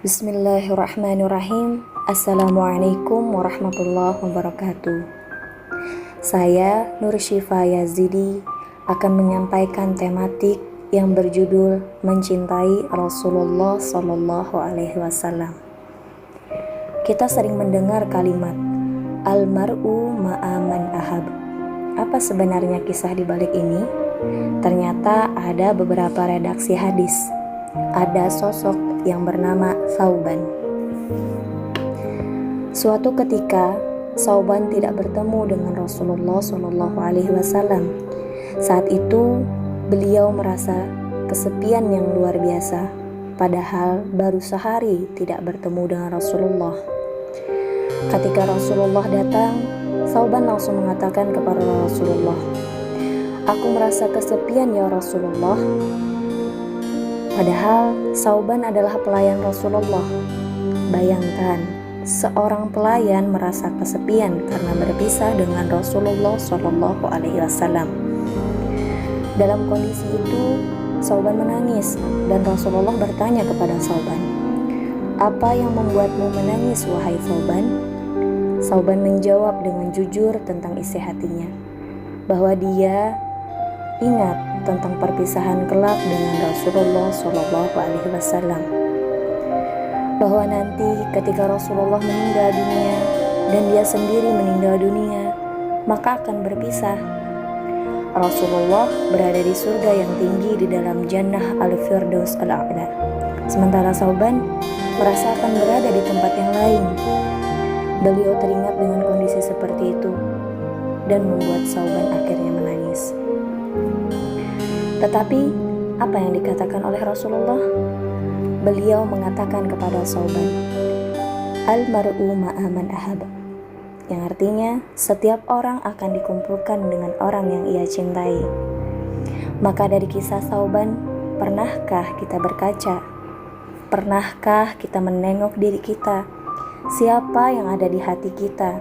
Bismillahirrahmanirrahim. Assalamualaikum warahmatullahi wabarakatuh. Saya Nur Syifa Yazidi akan menyampaikan tematik yang berjudul Mencintai Rasulullah Sallallahu Alaihi Wasallam. Kita sering mendengar kalimat Al-mar'u ma'aman ahab. Apa sebenarnya kisah di balik ini? Ternyata ada beberapa redaksi hadis. Ada sosok yang bernama Thauban. Suatu ketika Thauban tidak bertemu dengan Rasulullah Shallallahu Alaihi Wasallam. Saat itu beliau merasa kesepian yang luar biasa, padahal baru sehari tidak bertemu dengan Rasulullah. Ketika Rasulullah datang, Thauban langsung mengatakan kepada Rasulullah, "Aku merasa kesepian ya Rasulullah." Padahal Thauban adalah pelayan Rasulullah. Bayangkan, seorang pelayan merasa kesepian karena berpisah dengan Rasulullah Shallallahu Alaihi Wasallam. Dalam kondisi itu, Thauban menangis dan Rasulullah bertanya kepada Thauban, "Apa yang membuatmu menangis, wahai Thauban?" Thauban menjawab dengan jujur tentang isi hatinya, bahwa dia ingat tentang perpisahan kelak dengan Rasulullah Shallallahu Alaihi Wasallam, bahwa nanti ketika Rasulullah meninggal dunia dan dia sendiri meninggal dunia, maka akan berpisah. Rasulullah berada di surga yang tinggi di dalam Jannah Al-Firdaus Al-A'la, sementara Thauban merasa akan berada di tempat yang lain. Beliau teringat dengan kondisi seperti itu dan membuat Thauban akhirnya menangis. Tetapi apa yang dikatakan oleh Rasulullah? Beliau mengatakan kepada Thauban, "Al-mar'u ma'aman ahab," yang artinya setiap orang akan dikumpulkan dengan orang yang ia cintai. Maka dari kisah Thauban, pernahkah kita berkaca? Pernahkah kita menengok diri kita? Siapa yang ada di hati kita?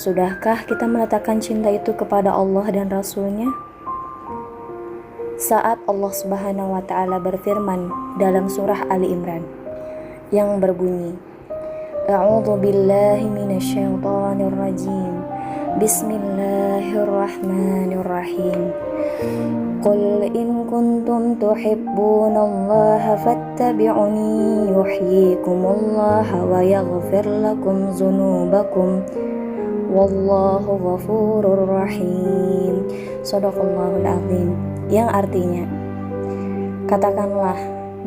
Sudahkah kita meletakkan cinta itu kepada Allah dan Rasul-Nya? Saat Allah Subhanahu wa Ta'ala berfirman dalam surah Ali Imran yang berbunyi, "A'udzu billahi minasyaitonir rajim. Bismillahirrahmanirrahim. Qul in kuntum tuhibbunallaha fattabi'uni yuhyikumullahu wa yaghfir lakum dzunubakum. Wallahu ghafurur rahim." Shadaqallahul azim. Yang artinya, katakanlah,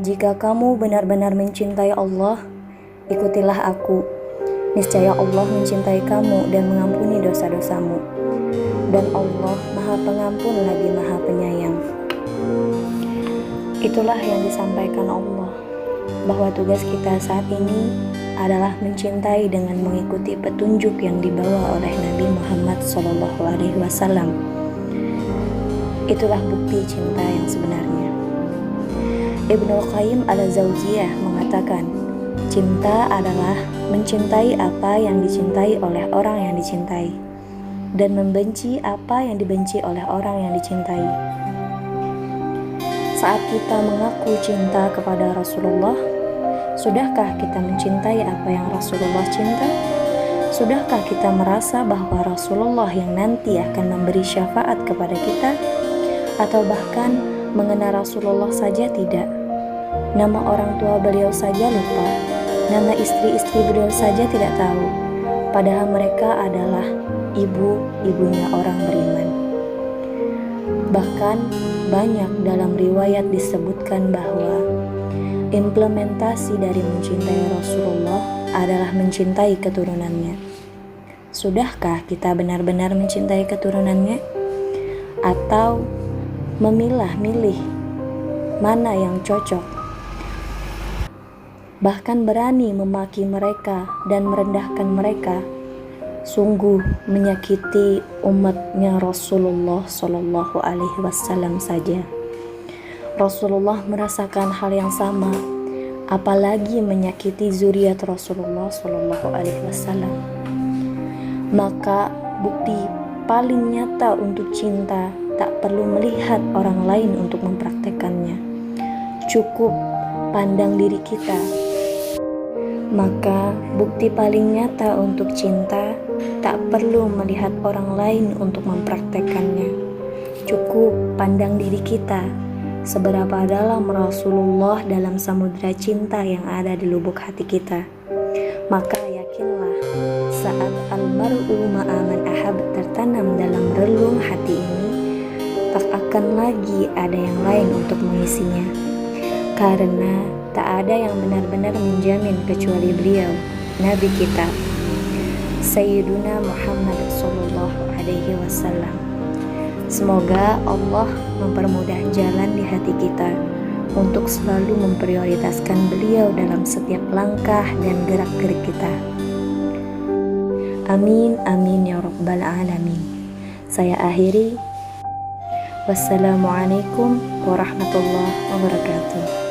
jika kamu benar-benar mencintai Allah, ikutilah aku. Niscaya Allah mencintai kamu dan mengampuni dosa-dosamu. Dan Allah Maha Pengampun lagi Maha Penyayang. Itulah yang disampaikan Allah, bahwa tugas kita saat ini adalah mencintai dengan mengikuti petunjuk yang dibawa oleh Nabi Muhammad SAW. Itulah bukti cinta yang sebenarnya. Ibnu Qayyim al-Jauziyah mengatakan, cinta adalah mencintai apa yang dicintai oleh orang yang dicintai, dan membenci apa yang dibenci oleh orang yang dicintai. Saat kita mengaku cinta kepada Rasulullah, sudahkah kita mencintai apa yang Rasulullah cinta? Sudahkah kita merasa bahwa Rasulullah yang nanti akan memberi syafaat kepada kita? Atau bahkan mengenal Rasulullah saja tidak? Nama orang tua beliau saja lupa, nama istri-istri beliau saja tidak tahu, padahal mereka adalah ibu-ibunya orang beriman. Bahkan banyak dalam riwayat disebutkan bahwa implementasi dari mencintai Rasulullah adalah mencintai keturunannya. Sudahkah kita benar-benar mencintai keturunannya? Atau memilah-milih mana yang cocok, bahkan berani memaki mereka dan merendahkan mereka? Sungguh menyakiti umatnya Rasulullah Shallallahu Alaihi Wasallam saja. Rasulullah merasakan hal yang sama, apalagi menyakiti zuriat Rasulullah Shallallahu Alaihi Wasallam. Maka bukti paling nyata untuk cinta tak perlu melihat orang lain untuk mempraktekannya. Cukup pandang diri kita Maka bukti paling nyata untuk cinta tak perlu melihat orang lain untuk mempraktekannya. Cukup pandang diri kita, seberapa dalam Rasulullah dalam samudera cinta yang ada di lubuk hati kita. Maka yakinlah, saat almar'u ma'aman ahab tertanam dalam relung hati ini, tak akan lagi ada yang lain untuk mengisinya. Karena tak ada yang benar-benar menjamin kecuali beliau, Nabi kita, Sayyiduna Muhammad sallallahu alaihi wasallam. Semoga Allah mempermudah jalan di hati kita untuk selalu memprioritaskan beliau dalam setiap langkah dan gerak-gerik kita. Amin, amin ya rabbal alamin. Saya akhiri. Wassalamualaikum warahmatullahi wabarakatuh.